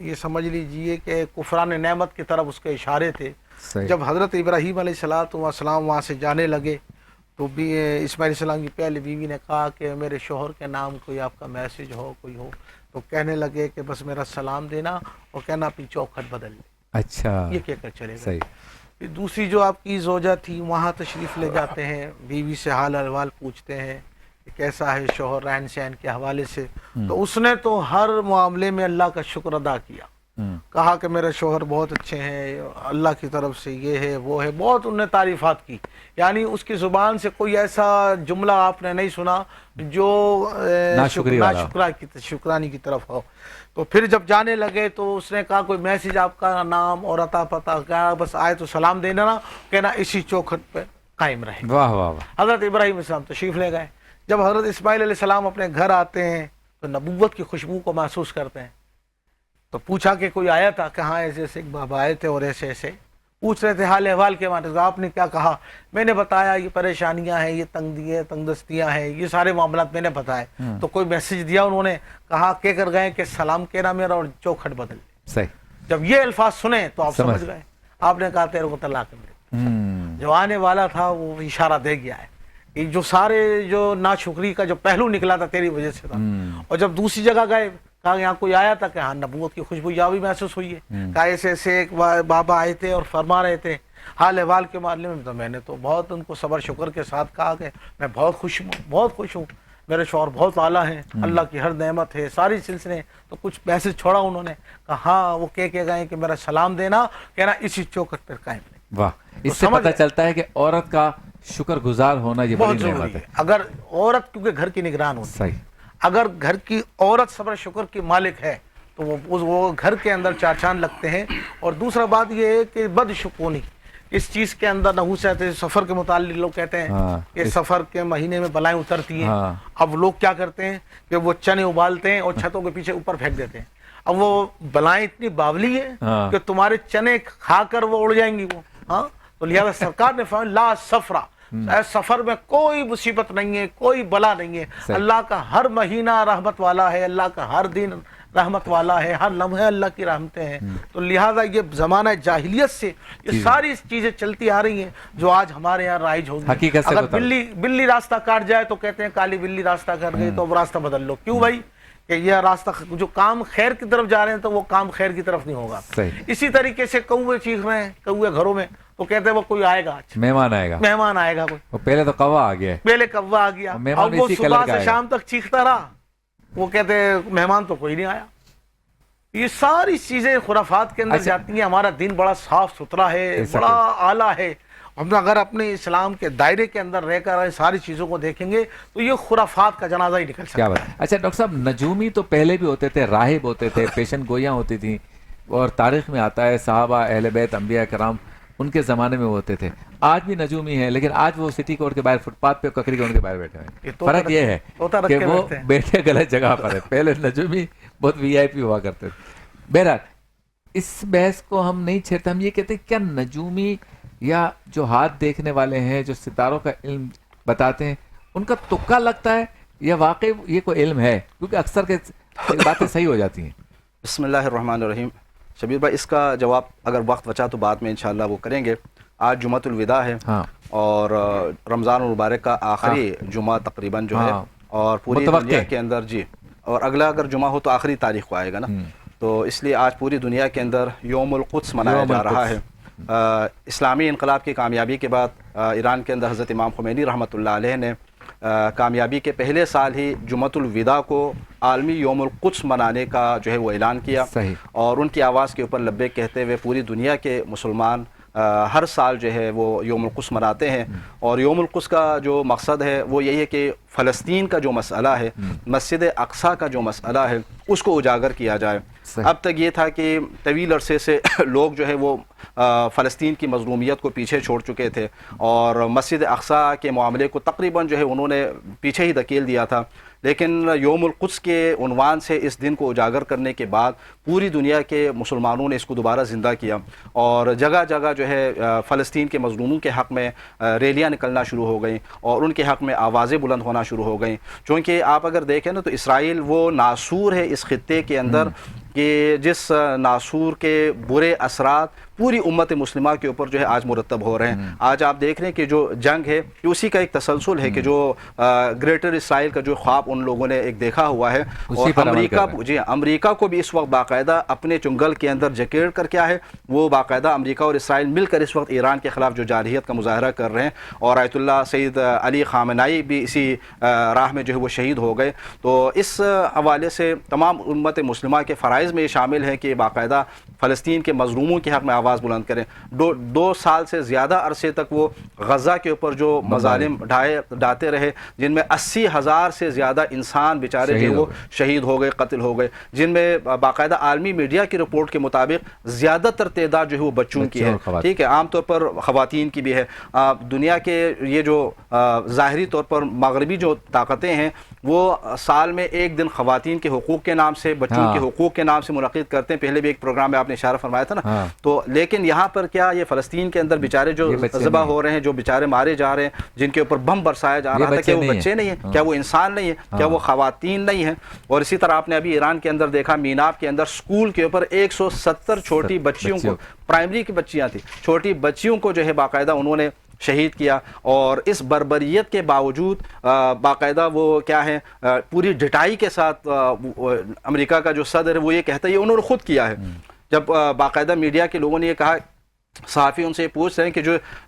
یہ سمجھ لیجئے کہ کفران نعمت کی طرف اس کے اشارے تھے. صحیح. جب حضرت ابراہیم علیہ السلام وہاں سے جانے لگے تو بھی اسماعیل علیہ السلام کی پہلی بیوی نے کہا کہ میرے شوہر کے نام کوئی آپ کا میسج ہو کوئی ہو، تو کہنے لگے کہ بس میرا سلام دینا اور کہنا اپنی چوکھٹ بدل لے. اچھا. یہ کہہ کر چلے گئے. صحیح. پھر دوسری جو آپ کی زوجہ تھی وہاں تشریف لے جاتے ہیں، بیوی سے حال احوال پوچھتے ہیں کہ کیسا ہے شوہر، رہن سہن کے حوالے سے. تو اس نے تو ہر معاملے میں اللہ کا شکر ادا کیا، کہا کہ میرے شوہر بہت اچھے ہیں، اللہ کی طرف سے یہ ہے وہ ہے، بہت انہوں نے تعریفات کی. یعنی اس کی زبان سے کوئی ایسا جملہ آپ نے نہیں سنا جو شکرانی کی طرف ہو. تو پھر جب جانے لگے تو اس نے کہا کوئی میسج آپ کا نام اور عطا پتہ کیا، بس آئے تو سلام دینا نا، کہنا اسی چوکھٹ پہ قائم رہے. واہ واہ واہ. حضرت ابراہیم علیہ السلام تشریف لے گئے. جب حضرت اسماعیل علیہ السلام اپنے گھر آتے ہیں تو نبوت کی خوشبو کو محسوس کرتے ہیں. تو پوچھا کہ کوئی آیا تھا، کہاں ایسے ایسے بابا آئے تھے اور ایسے ایسے پوچھ رہے تھے حال احوال کے معنی. آپ نے کیا کہا؟ میں نے بتایا یہ پریشانیاں ہیں، یہ تنگ دستیاں ہیں، یہ سارے معاملات میں نے بتائے. تو کوئی میسج دیا انہوں نے؟ کہا کہہ کر گئے کہ سلام کہنا میرا اور چوکھٹ بدل. صحیح. جب یہ الفاظ سنے تو آپ سمجھ گئے. آپ نے کہا تیرے کو طلاق ملے. جو آنے والا تھا وہ اشارہ دے گیا ہے. یہ جو سارے جو ناشکری کا جو پہلو نکلا تھا تیری وجہ سے تھا. اور جب دوسری جگہ گئے کہا یہاں کوئی آیا تھا کہ ہاں نبوت کی خوشبو یہاں بھی محسوس ہوئی ہے. کہا ایسے ایسے ایک بابا آئے تھے اور فرما رہے تھے حال احوال کے معاملے میں. تو میں نے تو بہت ان کو صبر شکر کے ساتھ کہا کہ میں بہت خوش ہوں، بہت خوش ہوں، میرے شوہر بہت اعلیٰ ہیں، اللہ کی ہر نعمت ہے، ساری سلسلے. تو کچھ میسج چھوڑا انہوں نے، کہا ہاں وہ کہہ کے گئے کہ میرا سلام دینا، کہنا اسی چوکھٹ پر قائم رہے. واہ. اس سے پتہ چلتا ہے کہ عورت کا شکر گزار ہونا یہ بڑی نعمت ہے. اگر عورت کیونکہ گھر کی نگران ہوتی ہے، صحیح. اگر گھر کی عورت صبر شکر کی مالک ہے تو وہ گھر کے اندر چار چاند لگتے ہیں. اور دوسرا بات یہ ہے کہ بد شکونی اس چیز کے اندر نحوست ہے. سفر کے متعلق لوگ کہتے ہیں کہ سفر کے مہینے میں بلائیں اترتی ہیں. اب لوگ کیا کرتے ہیں کہ وہ چنے ابالتے ہیں اور چھتوں کے پیچھے اوپر پھینک دیتے ہیں. اب وہ بلائیں اتنی باولی ہیں کہ تمہارے چنے کھا کر وہ اڑ جائیں گی وہ. ہاں تو لہذا سرکار نے فرمایا لا سفرا، سفر میں کوئی مصیبت نہیں ہے، کوئی بلا نہیں ہے. اللہ کا ہر مہینہ رحمت والا ہے، اللہ کا ہر دن رحمت والا ہے، ہر لمحے اللہ کی رحمتیں ہیں. تو لہذا یہ زمانہ جاہلیت سے یہ ساری چیزیں چلتی آ رہی ہیں جو آج ہمارے یہاں رائج ہوگی. اگر بلی راستہ کاٹ جائے تو کہتے ہیں کالی بلی راستہ کاٹ گئی تو اب راستہ بدل لو. کیوں بھائی؟ کہ یہ راستہ جو کام خیر کی طرف جا رہے ہیں تو وہ کام خیر کی طرف نہیں ہوگا. اسی طریقے سے کوے چیخ رہے ہیں، کوے گھروں میں، تو کہتے ہیں وہ کوئی آئے گا، مہمان آئے گا کوئی. پہلے تو کوا آ گیا، پہلے کوا آ گیا، اب وہ صبح سے شام تک چیختا رہا، وہ کہتے ہیں مہمان تو کوئی نہیں آیا. یہ ساری چیزیں خرافات کے اندر جاتی ہیں. ہمارا دین بڑا صاف ستھرا ہے، بڑا اعلیٰ ہے. ہم اگر اپنے اسلام کے دائرے کے اندر رہ کر ساری چیزوں کو دیکھیں گے تو یہ خرافات کا جنازہ ہی نکل سکتا ہے. اچھا ڈاکٹر صاحب، نجومی تو پہلے بھی ہوتے تھے، راہب ہوتے تھے، پیشن گویاں ہوتی تھیں، اور تاریخ میں آتا ہے صحابہ، اہل بیت، انبیاء کرام ان کے زمانے میں ہوتے تھے. آج بھی نجومی ہیں، لیکن آج وہ سٹی کورٹ کے باہر فٹ پاتھ پہ ککری کے ان کے باہر بیٹھے ہیں. فرق یہ ہے کہ وہ بیٹھے غلط جگہ پر ہے. پہلے نجومی بہت وی آئی پی ہوا کرتے تھے. بہرحال اس بحث کو ہم نہیں چھیڑتے. ہم یہ کہتے ہیں کیا نجومی یا جو ہاتھ دیکھنے والے ہیں، جو ستاروں کا علم بتاتے ہیں، ان کا تکا لگتا ہے یا واقعی یہ کوئی علم ہے؟ کیونکہ اکثر کے باتیں صحیح ہو جاتی ہیں. بسم اللہ الرحمن الرحیم. شبیر بھائی، اس کا جواب اگر وقت بچا تو بعد میں انشاءاللہ وہ کریں گے. آج جمعۃ الوداع ہے اور رمضان المبارک کا آخری جمعہ تقریباً جو ہے، اور پوری دنیا کے اندر جی، اور اگلا اگر جمعہ ہو تو آخری تاریخ کو آئے گا نا. تو اس لیے آج پوری دنیا کے اندر یوم القدس منایا جا رہا ہے. اسلامی انقلاب کی کامیابی کے بعد ایران کے اندر حضرت امام خمینی رحمۃ اللہ علیہ نے کامیابی کے پہلے سال ہی جمعۃ الوداع کو عالمی یوم القدس منانے کا جو ہے وہ اعلان کیا. اور ان کی آواز کے اوپر لبیک کہتے ہوئے پوری دنیا کے مسلمان ہر سال جو ہے وہ یوم القدس مناتے ہیں. اور یوم القدس کا جو مقصد ہے وہ یہی ہے کہ فلسطین کا جو مسئلہ ہے، مسجد اقصیٰ کا جو مسئلہ ہے، اس کو اجاگر کیا جائے. اب تک یہ تھا کہ طویل عرصے سے لوگ جو ہے وہ فلسطین کی مظلومیت کو پیچھے چھوڑ چکے تھے اور مسجد اقصیٰ کے معاملے کو تقریباً جو ہے انہوں نے پیچھے ہی دھکیل دیا تھا. لیکن یوم القدس کے عنوان سے اس دن کو اجاگر کرنے کے بعد پوری دنیا کے مسلمانوں نے اس کو دوبارہ زندہ کیا اور جگہ جگہ جو ہے فلسطین کے مظلوموں کے حق میں ریلیاں نکلنا شروع ہو گئیں اور ان کے حق میں آوازیں بلند ہونا شروع ہو گئیں. چونکہ آپ اگر دیکھیں نا تو اسرائیل وہ ناسور ہے اس خطے کے اندر کہ جس ناسور کے برے اثرات پوری امت مسلمہ کے اوپر جو ہے آج مرتب ہو رہے ہیں. آج آپ دیکھ رہے ہیں کہ جو جنگ ہے یہ اسی کا ایک تسلسل ہے کہ جو گریٹر اسرائیل کا جو خواب ان لوگوں نے ایک دیکھا ہوا ہے, اور امریکہ کو بھی اس وقت باقاعدہ اپنے چنگل کے اندر جکیڑ کر کیا ہے وہ باقاعدہ امریکہ اور اسرائیل مل کر اس وقت ایران کے خلاف جو جارحیت کا مظاہرہ کر رہے ہیں, اور آیت اللہ سید علی خامنائی بھی اسی راہ میں جو ہے وہ شہید ہو گئے. تو اس حوالے سے تمام امت مسلمہ کے فرائض میں یہ شامل ہے کہ باقاعدہ فلسطین کے مظلوموں کے حق میں آواز بلند کریں. 2 سال سے زیادہ عرصے تک وہ غزہ کے اوپر جو مظالم ڈھاتے رہے, جن میں 80,000 سے زیادہ انسان بیچارے جو وہ شہید ہو گئے, قتل ہو گئے, جن میں باقاعدہ عالمی میڈیا کی رپورٹ کے مطابق زیادہ تر تعداد جو ہے وہ بچوں کی ہے, ٹھیک ہے, عام طور پر خواتین کی بھی ہے. دنیا کے یہ جو ظاہری طور پر مغربی جو طاقتیں ہیں وہ سال میں ایک دن خواتین کے حقوق کے نام سے, بچوں کے حقوق کے نام سے منعقد کرتے ہیں. پہلے بھی ایک پروگرام میں آپ نے اشارہ فرمایا تھا نا. تو لیکن یہاں پر کیا یہ فلسطین کے اندر بیچارے جو ذبح ہو رہے ہیں, جو بیچارے مارے جا رہے ہیں, جن کے اوپر بم برسایا جا رہا تھا, کیا وہ بچے نہیں ہیں, کیا وہ انسان نہیں ہیں, کیا وہ خواتین نہیں ہیں؟ اور اسی طرح آپ نے ابھی ایران کے اندر دیکھا میناب کے اندر اسکول کے اوپر 170 چھوٹی بچیوں کو, پرائمری کی بچیاں تھیں, چھوٹی بچیوں کو جو ہے باقاعدہ انہوں نے شہید کیا. اور اس بربریت کے باوجود باقاعدہ وہ کیا ہے پوری ڈٹائی کے ساتھ امریکہ کا جو صدر ہے وہ یہ کہتا ہے یہ انہوں نے خود کیا ہے. جب باقاعدہ میڈیا کے لوگوں نے یہ کہا, صحافی ان سے پوچھ رہے ہیں کہ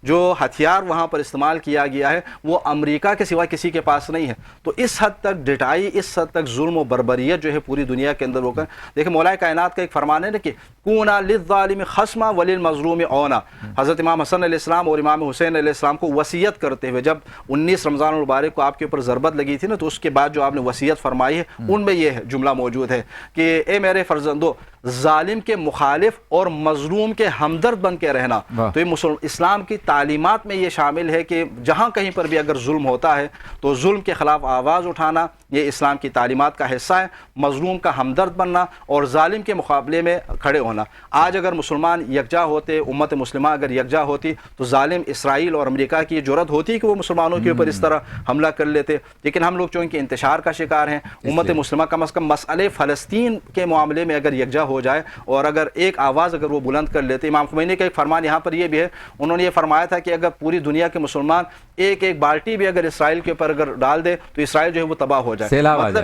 جو ہتھیار وہاں پر استعمال کیا گیا ہے وہ امریکہ کے سوا کسی کے پاس نہیں ہے. تو اس حد تک ڈٹائی, اس حد تک ظلم و بربریت جو ہے پوری دنیا کے اندر ہو کر. دیکھیں مولا کائنات کا ایک فرمان ہے نا کہ کونا للظالم خصما وللمظلوم اونا. حضرت امام حسن علیہ السلام اور امام حسین علیہ السلام کو وصیت کرتے ہوئے, جب 19 رمضان المبارک کو آپ کے اوپر ضربت لگی تھی نا, تو اس کے بعد جو آپ نے وصیت فرمائی ہے ان میں یہ جملہ موجود ہے کہ اے میرے فرزندو, ظالم کے مخالف اور مظلوم کے ہمدرد بن کے رہنا. تو یہ اسلام کی تعلیمات میں یہ شامل ہے کہ جہاں کہیں پر بھی اگر ظلم ہوتا ہے تو ظلم کے خلاف آواز اٹھانا یہ اسلام کی تعلیمات کا حصہ ہے, مظلوم کا ہمدرد بننا اور ظالم کے مقابلے میں کھڑے ہونا. آج اگر مسلمان یکجا ہوتے, امت مسلمہ اگر یکجا ہوتی, تو ظالم اسرائیل اور امریکہ کی یہ جرأت ہوتی کہ وہ مسلمانوں کے اوپر اس طرح حملہ کر لیتے. لیکن ہم لوگ چونکہ انتشار کا شکار ہیں, امت مسلمہ کم از کم مسئلے فلسطین کے معاملے میں اگر یکجا ہو جائے اور اگر ایک آواز اگر وہ بلند کر لیتے. امام خمینی کا ایک فرمان یہاں پر یہ بھی ہے, انہوں نے یہ فرمایا تھا کہ اگر پوری دنیا کے مسلمان ایک بالٹی بھی اگر اسرائیل کے اوپر اگر ڈال دے تو اسرائیل جو ہے وہ تباہ ہو جائے,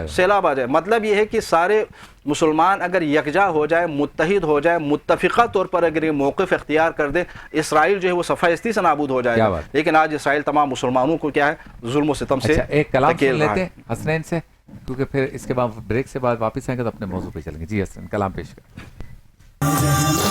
سیلاب آ جائے. مطلب یہ ہے کہ سارے مسلمان اگر یکجا ہو جائے, متحد ہو جائے, متفقہ طور پر اگر یہ موقف اختیار کر دے, اسرائیل جو ہے وہ صفحہ استی سے نابود ہو جائے گا. لیکن آج اسرائیل تمام مسلمانوں کو کیا ہے ظلم و ستم سے ایک کلام سن لیتے ہیں حسنین سے, کیونکہ پھر اس کے بعد بریک سے بعد واپس آئیں گے تو اپنے موضوع پہ چلیں گے. جی حسنین, کلام پیش کریں.